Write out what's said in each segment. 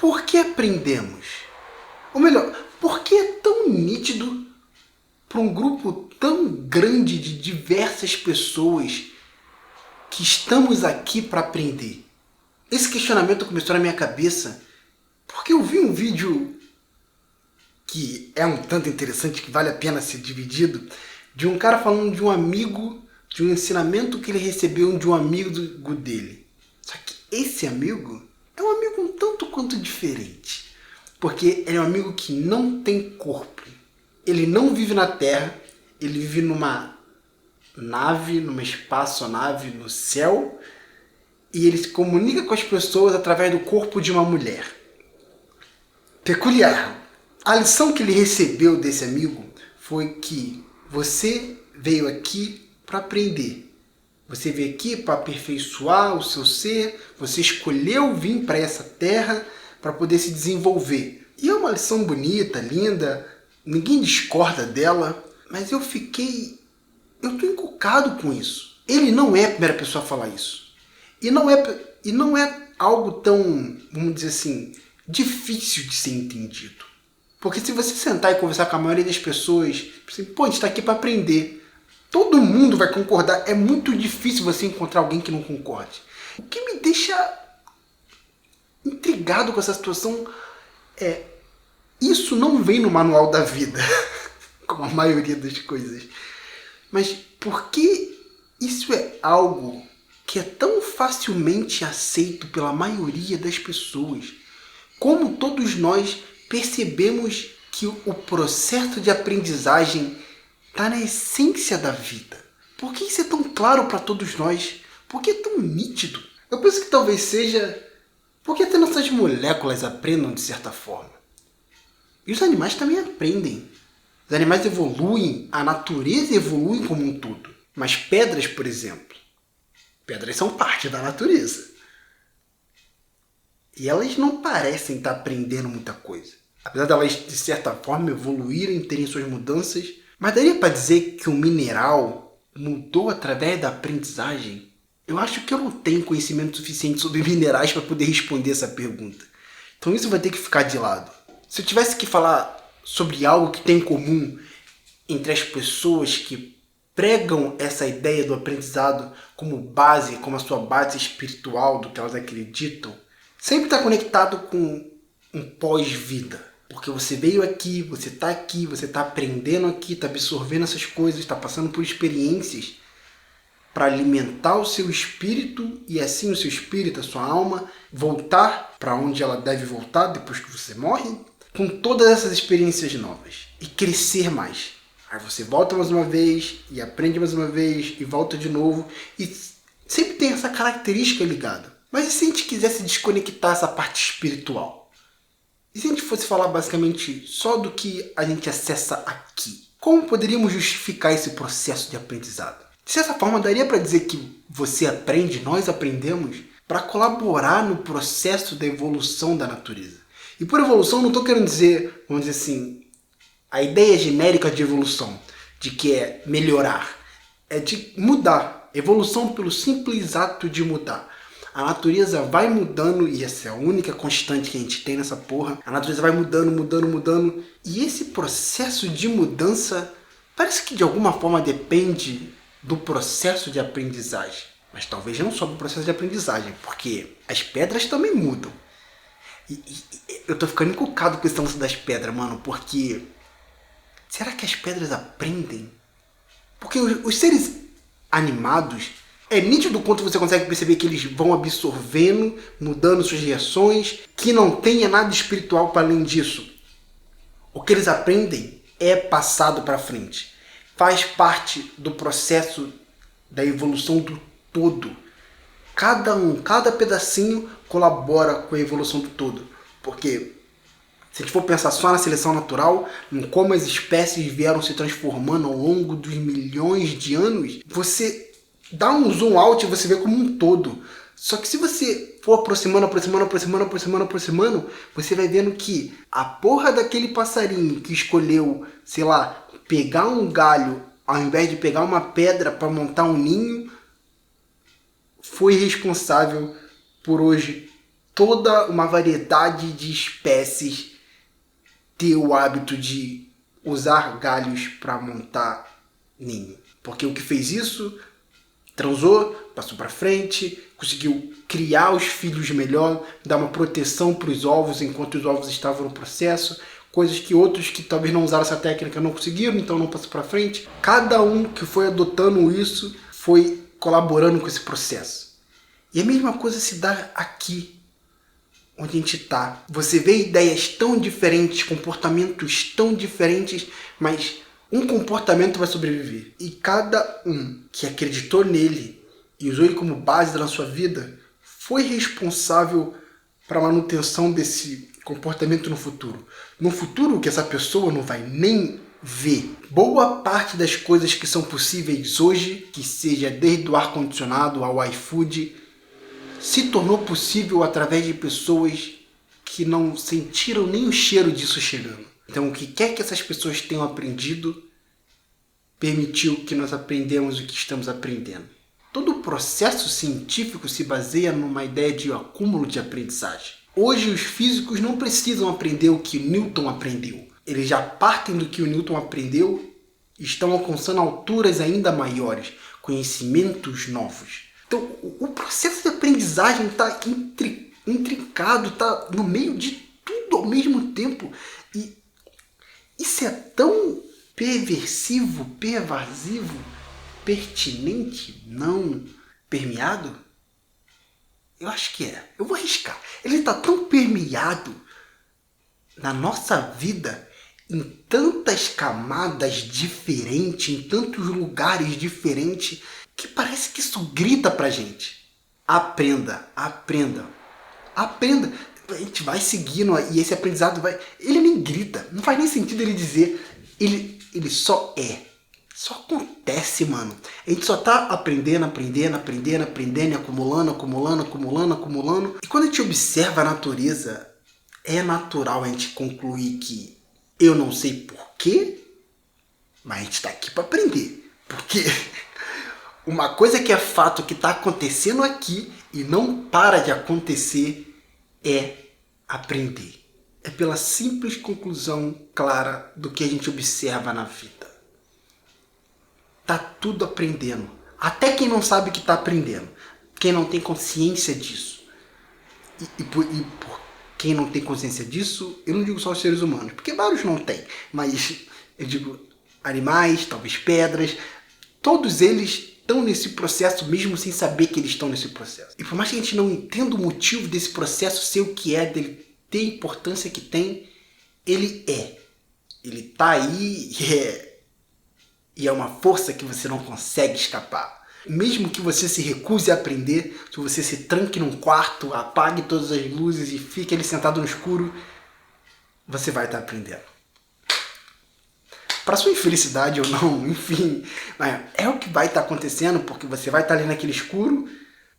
por que aprendemos? Ou melhor, por que é tão nítido para um grupo tão grande de diversas pessoas que estamos aqui para aprender? Esse questionamento começou na minha cabeça porque eu vi um vídeo que é um tanto interessante, que vale a pena ser dividido, de um cara falando de um amigo, de um ensinamento que ele recebeu de um amigo dele. Só que esse amigo é um amigo um tanto quanto diferente, porque ele é um amigo que não tem corpo. Ele não vive na Terra, ele vive numa nave, numa espaçonave no céu, e ele se comunica com as pessoas através do corpo de uma mulher. Peculiar. A lição que ele recebeu desse amigo foi que você veio aqui para aprender. Você veio aqui para aperfeiçoar o seu ser, você escolheu vir para essa terra para poder se desenvolver. E é uma lição bonita, linda, ninguém discorda dela, mas eu tô encucado com isso. Ele não é a primeira pessoa a falar isso. E não é algo tão, vamos dizer assim, difícil de ser entendido. Porque se você sentar e conversar com a maioria das pessoas, assim, pô, a gente está aqui para aprender. Todo mundo vai concordar. É muito difícil você encontrar alguém que não concorde. O que me deixa intrigado com essa situação é isso não vem no manual da vida, como a maioria das coisas. Mas por que isso é algo que é tão facilmente aceito pela maioria das pessoas? Como todos nós percebemos que o processo de aprendizagem está na essência da vida. Por que isso é tão claro para todos nós? Por que é tão nítido? Eu penso que talvez seja porque até nossas moléculas aprendam de certa forma. E os animais também aprendem. Os animais evoluem, a natureza evolui como um todo. Mas pedras, por exemplo, pedras são parte da natureza. E elas não parecem estar aprendendo muita coisa. Apesar de elas, de certa forma, evoluírem, terem suas mudanças. Mas daria para dizer que o mineral mudou através da aprendizagem? Eu acho que eu não tenho conhecimento suficiente sobre minerais para poder responder essa pergunta. Então isso vai ter que ficar de lado. Se eu tivesse que falar sobre algo que tem em comum entre as pessoas que pregam essa ideia do aprendizado como base, como a sua base espiritual do que elas acreditam, sempre está conectado com um pós-vida. Porque você veio aqui, você está aprendendo aqui, está absorvendo essas coisas, está passando por experiências para alimentar o seu espírito e assim o seu espírito, a sua alma, voltar para onde ela deve voltar depois que você morre, com todas essas experiências novas e crescer mais. Aí você volta mais uma vez e aprende mais uma vez e volta de novo e sempre tem essa característica ligada. Mas e se a gente quisesse desconectar essa parte espiritual? E se a gente fosse falar basicamente só do que a gente acessa aqui? Como poderíamos justificar esse processo de aprendizado? De certa forma, daria para dizer que você aprende, nós aprendemos, para colaborar no processo da evolução da natureza. E por evolução não estou querendo dizer, vamos dizer assim, a ideia genérica de evolução, de que é melhorar, é de mudar. Evolução pelo simples ato de mudar. A natureza vai mudando, e essa é a única constante que a gente tem nessa porra. A natureza vai mudando. E esse processo de mudança parece que de alguma forma depende do processo de aprendizagem. Mas talvez não só do processo de aprendizagem, porque as pedras também mudam. E eu tô ficando encucado com esse lance das pedras, mano, porque será que as pedras aprendem? Porque os seres animados, é nítido o quanto você consegue perceber que eles vão absorvendo, mudando suas reações, que não tenha nada espiritual para além disso. O que eles aprendem é passado para frente. Faz parte do processo da evolução do todo. Cada pedacinho colabora com a evolução do todo. Porque se a gente for pensar só na seleção natural, em como as espécies vieram se transformando ao longo dos milhões de anos, você dá um zoom out e você vê como um todo. Só que se você for aproximando, você vai vendo que a porra daquele passarinho que escolheu, sei lá, pegar um galho ao invés de pegar uma pedra para montar um ninho, foi responsável por hoje toda uma variedade de espécies ter o hábito de usar galhos para montar ninho. Porque o que fez isso, transou, passou para frente, conseguiu criar os filhos melhor, dar uma proteção para os ovos enquanto os ovos estavam no processo, coisas que outros que talvez não usaram essa técnica não conseguiram, então não passou para frente. Cada um que foi adotando isso foi colaborando com esse processo. E a mesma coisa se dá aqui, onde a gente está. Você vê ideias tão diferentes, comportamentos tão diferentes, mas um comportamento vai sobreviver. E cada um que acreditou nele e usou ele como base na sua vida foi responsável para a manutenção desse comportamento no futuro. No futuro que essa pessoa não vai nem ver. Boa parte das coisas que são possíveis hoje, que seja desde o ar-condicionado ao iFood, se tornou possível através de pessoas que não sentiram nem o cheiro disso chegando. Então, o que quer que essas pessoas tenham aprendido, permitiu que nós aprendamos o que estamos aprendendo. Todo o processo científico se baseia numa ideia de acúmulo de aprendizagem. Hoje, os físicos não precisam aprender o que Newton aprendeu. Eles já partem do que o Newton aprendeu e estão alcançando alturas ainda maiores, conhecimentos novos. Então, o processo de aprendizagem está intrincado, está no meio de tudo ao mesmo tempo. E isso é tão perversivo, pervasivo, pertinente, não permeado? Eu acho que é. Eu vou arriscar. Ele está tão permeado na nossa vida, em tantas camadas diferentes, em tantos lugares diferentes, que parece que isso grita pra gente. Aprenda, aprenda, aprenda. A gente vai seguindo e esse aprendizado vai... Ele nem grita, não faz nem sentido ele dizer. Ele só é. Só acontece, mano. A gente só tá aprendendo, e acumulando. E quando a gente observa a natureza, é natural a gente concluir que eu não sei porquê, mas a gente tá aqui para aprender. Porque uma coisa que é fato que tá acontecendo aqui e não para de acontecer é aprender. É pela simples conclusão clara do que a gente observa na vida. Tá tudo aprendendo. Até quem não sabe que tá aprendendo. Quem não tem consciência disso. E por quem não tem consciência disso, eu não digo só os seres humanos, porque vários não têm. Mas eu digo animais, talvez pedras. Todos eles estão nesse processo mesmo sem saber que eles estão nesse processo. E por mais que a gente não entenda o motivo desse processo ser o que é, dele ter a importância que tem, ele é. Ele tá aí e é uma força que você não consegue escapar. Mesmo que você se recuse a aprender, se você se tranque num quarto, apague todas as luzes e fique ali sentado no escuro, você vai estar aprendendo. Para sua infelicidade ou não, enfim, é o que vai estar acontecendo, porque você vai estar ali naquele escuro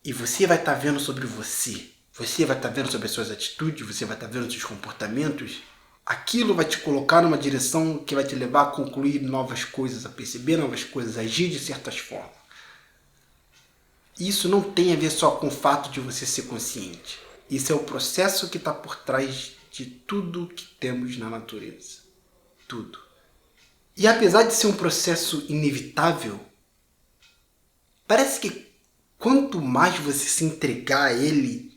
e você vai estar vendo sobre você. Você vai estar vendo sobre as suas atitudes, você vai estar vendo os seus comportamentos. Aquilo vai te colocar numa direção que vai te levar a concluir novas coisas, a perceber novas coisas, a agir de certas formas. Isso não tem a ver só com o fato de você ser consciente. Isso é o processo que está por trás de tudo que temos na natureza. Tudo. E apesar de ser um processo inevitável, parece que quanto mais você se entregar a ele,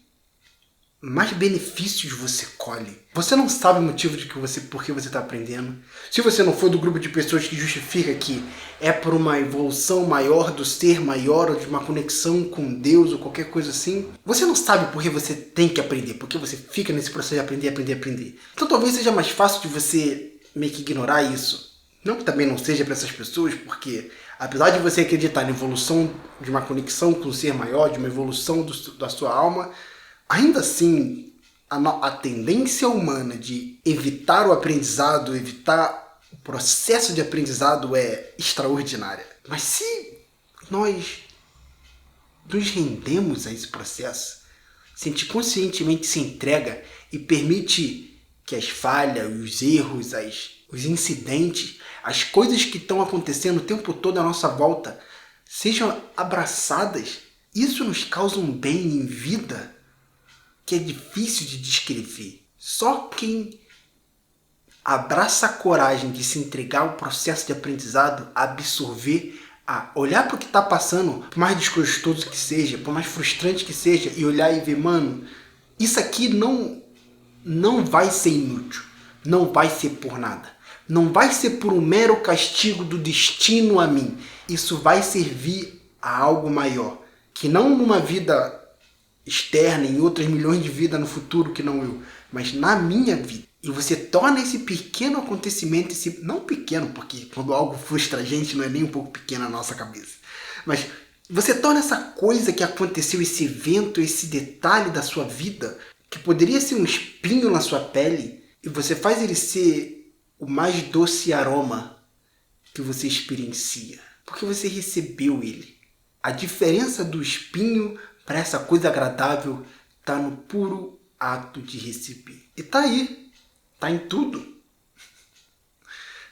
mais benefícios você colhe. Você não sabe o motivo de por que você está aprendendo. Se você não for do grupo de pessoas que justifica que é por uma evolução maior do ser maior, ou de uma conexão com Deus, ou qualquer coisa assim, você não sabe por que você tem que aprender, porque você fica nesse processo de aprender. Então talvez seja mais fácil de você meio que ignorar isso. Não que também não seja para essas pessoas, porque apesar de você acreditar na evolução de uma conexão com o ser maior, de uma evolução da sua alma, ainda assim, a tendência humana de evitar o aprendizado, evitar o processo de aprendizado é extraordinária. Mas se nós nos rendemos a esse processo, se a gente conscientemente se entrega e permite que as falhas, os erros, os incidentes, as coisas que estão acontecendo o tempo todo à nossa volta sejam abraçadas, isso nos causa um bem em vida que é difícil de descrever. Só quem abraça a coragem de se entregar ao processo de aprendizado, a absorver, a olhar para o que está passando, por mais desgostoso que seja, por mais frustrante que seja, e olhar e ver, mano, isso aqui não vai ser inútil, não vai ser por nada, não vai ser por um mero castigo do destino a mim, isso vai servir a algo maior, que não numa vida externa, em outras milhões de vidas no futuro que não eu, mas na minha vida. E você torna esse pequeno acontecimento, não pequeno, porque quando algo frustra a gente não é nem um pouco pequeno na nossa cabeça, mas você torna essa coisa que aconteceu, esse evento, esse detalhe da sua vida, que poderia ser um espinho na sua pele, e você faz ele ser o mais doce aroma que você experiencia, porque você recebeu ele. A diferença do espinho para essa coisa agradável está no puro ato de receber. E tá aí. Tá em tudo.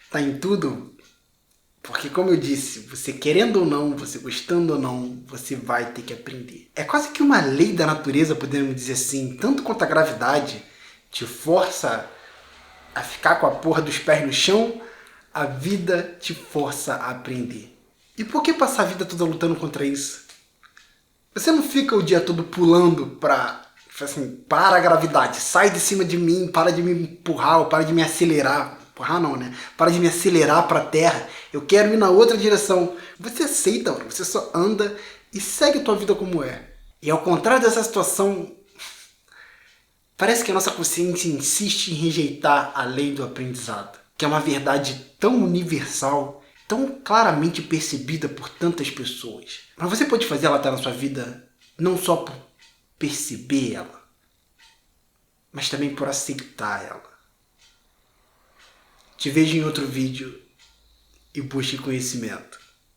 Tá em tudo. Porque, como eu disse, você querendo ou não, você gostando ou não, você vai ter que aprender. É quase que uma lei da natureza, podemos dizer assim, tanto quanto a gravidade te força a ficar com a porra dos pés no chão, a vida te força a aprender. E por que passar a vida toda lutando contra isso? Você não fica o dia todo pulando para a gravidade, sai de cima de mim, para de me empurrar, ou para de me acelerar. Empurrar não, né? Para de me acelerar para a terra. Eu quero ir na outra direção. Você aceita, mano. Você só anda e segue a tua vida como é. E ao contrário dessa situação, parece que a nossa consciência insiste em rejeitar a lei do aprendizado, que é uma verdade tão universal, tão claramente percebida por tantas pessoas. Mas você pode fazer ela estar na sua vida não só por perceber ela, mas também por aceitar ela. Te vejo em outro vídeo e busque conhecimento.